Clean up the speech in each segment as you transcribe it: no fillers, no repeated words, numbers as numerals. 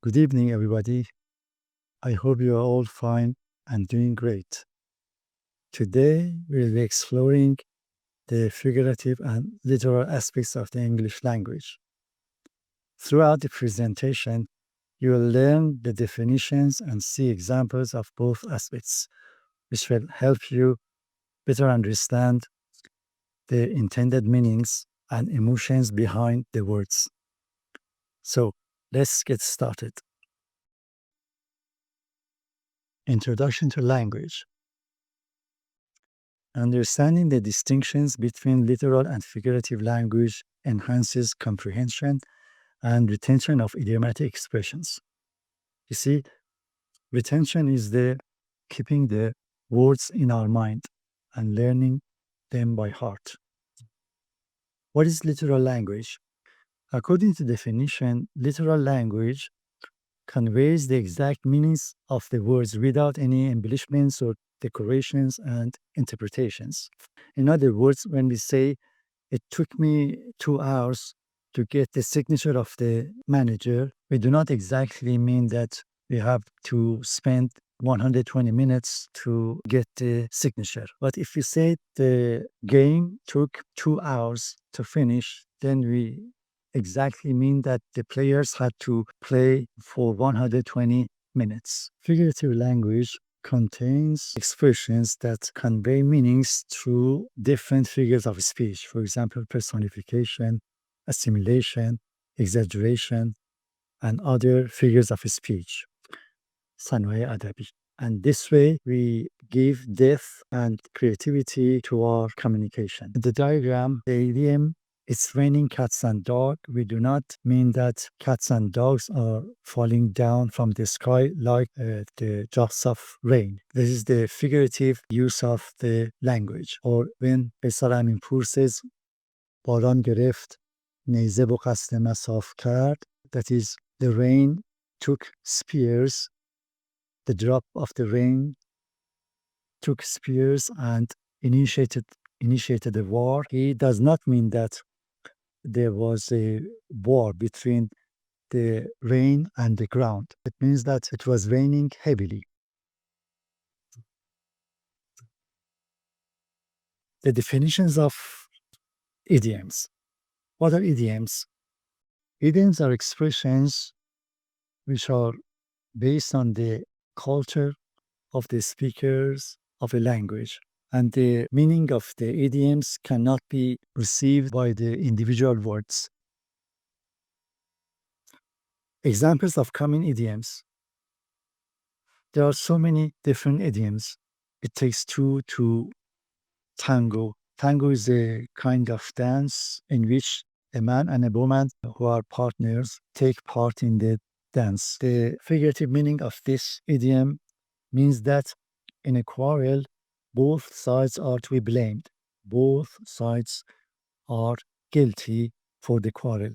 Good evening, everybody. I hope you are all fine and doing great. Today, we'll be exploring the figurative and literal aspects of the English language. Throughout the presentation, you will learn the definitions and see examples of both aspects, which will help you better understand the intended meanings and emotions behind the words. So, let's get started. Introduction to language. Understanding the distinctions between literal and figurative language enhances comprehension and retention of idiomatic expressions. You see, retention is the keeping the words in our mind and learning them by heart. What is literal language? According to definition, literal language conveys the exact meanings of the words without any embellishments or decorations and interpretations. In other words, when we say it took me 2 hours to get the signature of the manager, we do not exactly mean that we have to spend 120 minutes to get the signature. But if we say the game took 2 hours to finish, then we exactly mean that the players had to play for 120 minutes. Figurative language contains expressions that convey meanings through different figures of speech. For example, personification, assimilation, exaggeration, and other figures of speech. صنایع ادبی. And this way, we give depth and creativity to our communication. In the diagram, the idiom it's raining cats and dogs. We do not mean that cats and dogs are falling down from the sky like the drops of rain. This is the figurative use of the language. Or when پسر امینپور says باران گرفت نیزه و قصد مساف کرد, that is the rain took spears, the drop of the rain took spears and initiated a war. He does not mean that there was a war between the rain and the ground. It means that it was raining heavily. The definitions of idioms. What are idioms? Idioms are expressions which are based on the culture of the speakers of a language. And the meaning of the idioms cannot be received by the individual words. Examples of common idioms. There are so many different idioms. It takes two to tango. Tango is a kind of dance in which a man and a woman who are partners take part in the dance. The figurative meaning of this idiom means that in a quarrel, both sides are to be blamed. Both sides are guilty for the quarrel.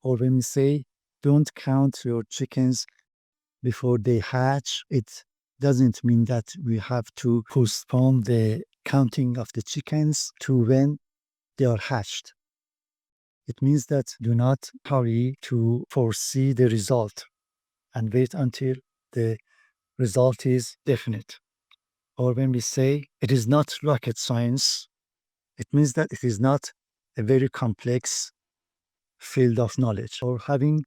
Or when we say, don't count your chickens before they hatch, it doesn't mean that we have to postpone the counting of the chickens to when they are hatched. It means that do not hurry to foresee the result and wait until the result is definite. Or when we say it is not rocket science, it means that it is not a very complex field of knowledge. Or having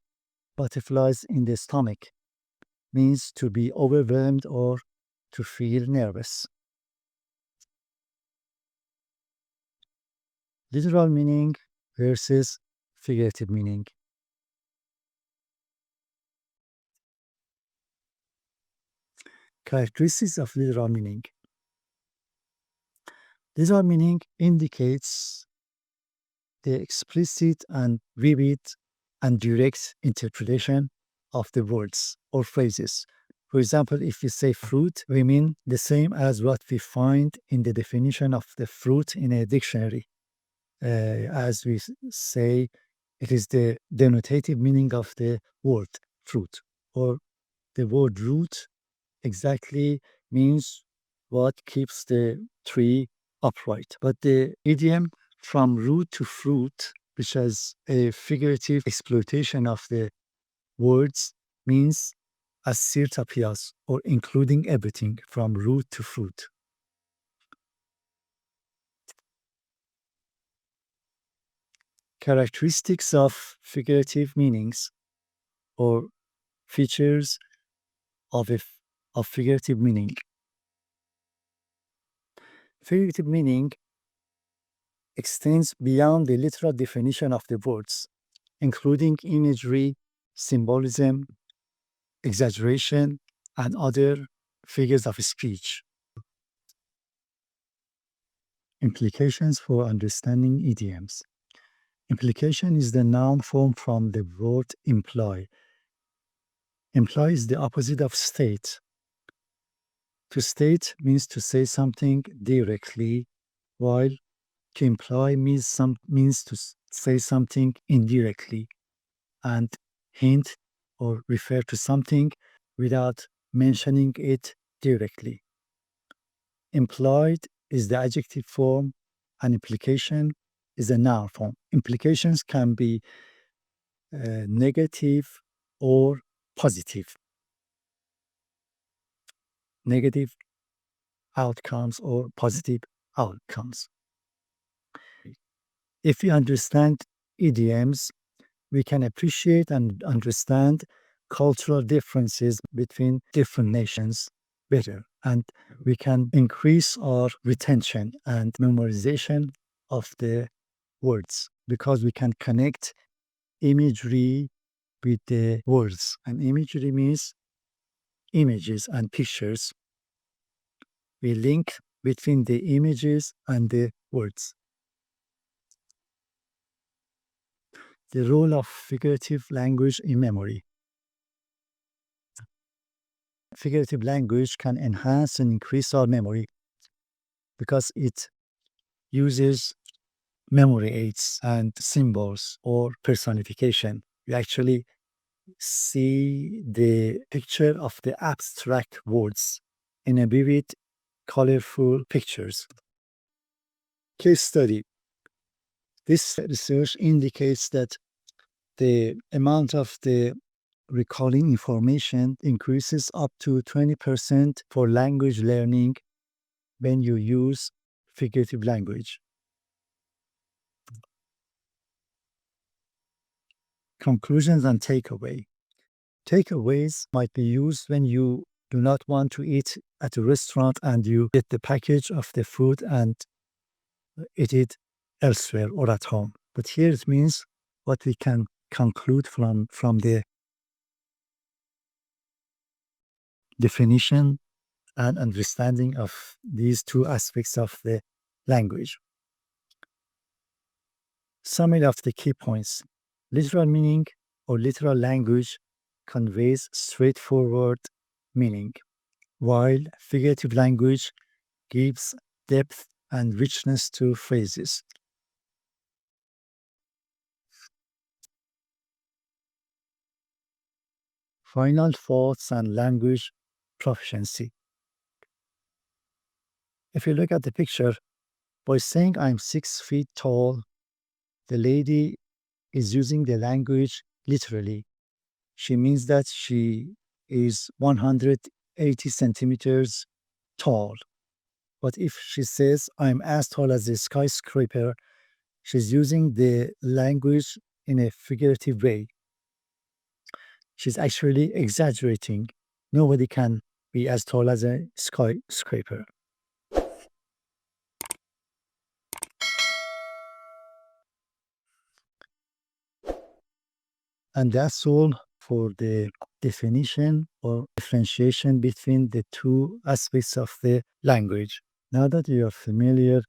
butterflies in the stomach means to be overwhelmed or to feel nervous. Literal meaning versus figurative meaning. Characteristics of literal meaning. Literal meaning indicates the explicit and vivid and direct interpretation of the words or phrases. For example, if we say fruit, we mean the same as what we find in the definition of the fruit in a dictionary. As we say, it is the denotative meaning of the word fruit, or the word root exactly means what keeps the tree upright. But the idiom from root to fruit, which has a figurative exploitation of the words, means as sirtapias or including everything from root to fruit. Characteristics of figurative meanings or features of, of figurative meaning. Figurative meaning extends beyond the literal definition of the words, including imagery, symbolism, exaggeration, and other figures of speech. Implications for understanding idioms. Implication is the noun form from the word imply. Imply is the opposite of state. To state means to say something directly, while to imply means to say something indirectly and hint or refer to something without mentioning it directly. Implied is the adjective form, and implication is a noun form. Implications can be negative or positive. Negative outcomes or positive outcomes. If we understand idioms, we can appreciate and understand cultural differences between different nations better. And we can increase our retention and memorization of the words because we can connect imagery with the words. And imagery means images and pictures. We link between the images and the words. The role of figurative language in memory. Figurative language can enhance and increase our memory because it uses memory aids and symbols or personification. We actually see the picture of the abstract words in a vivid, colorful pictures. Case study. This research indicates that the amount of the recalling information increases up to 20% for language learning when you use figurative language. Conclusions and takeaway. Takeaways might be used when you do not want to eat at a restaurant and you get the package of the food and eat it elsewhere or at home. But here it means what we can conclude from the definition and understanding of these two aspects of the language. Summary of the key points. Literal meaning or literal language conveys straightforward meaning, while figurative language gives depth and richness to phrases. Final thoughts and language proficiency. If you look at the picture, by saying I'm 6 feet tall, the lady is using the language literally. She means that she is 180 centimeters tall. But if she says, I'm as tall as a skyscraper, she's using the language in a figurative way. She's actually exaggerating. Nobody can be as tall as a skyscraper. And that's all for the definition or differentiation between the two aspects of the language. Now that you are familiar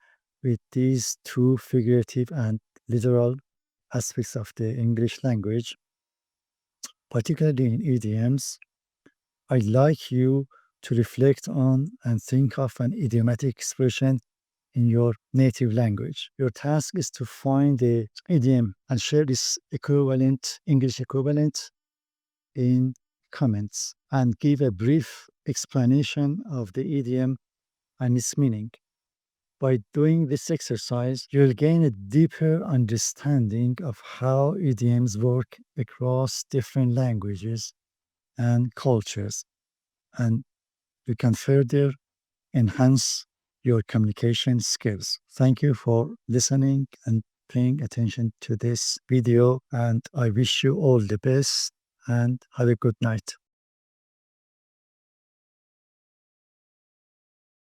with these two figurative and literal aspects of the English language, particularly in idioms, I'd like you to reflect on and think of an idiomatic expression in your native language. Your task is to find the idiom and share this equivalent, English equivalent, in comments and give a brief explanation of the idiom and its meaning. By doing this exercise, you'll gain a deeper understanding of how idioms work across different languages and cultures. And you can further enhance your communication skills. Thank you for listening and paying attention to this video. And I wish you all the best and have a good night.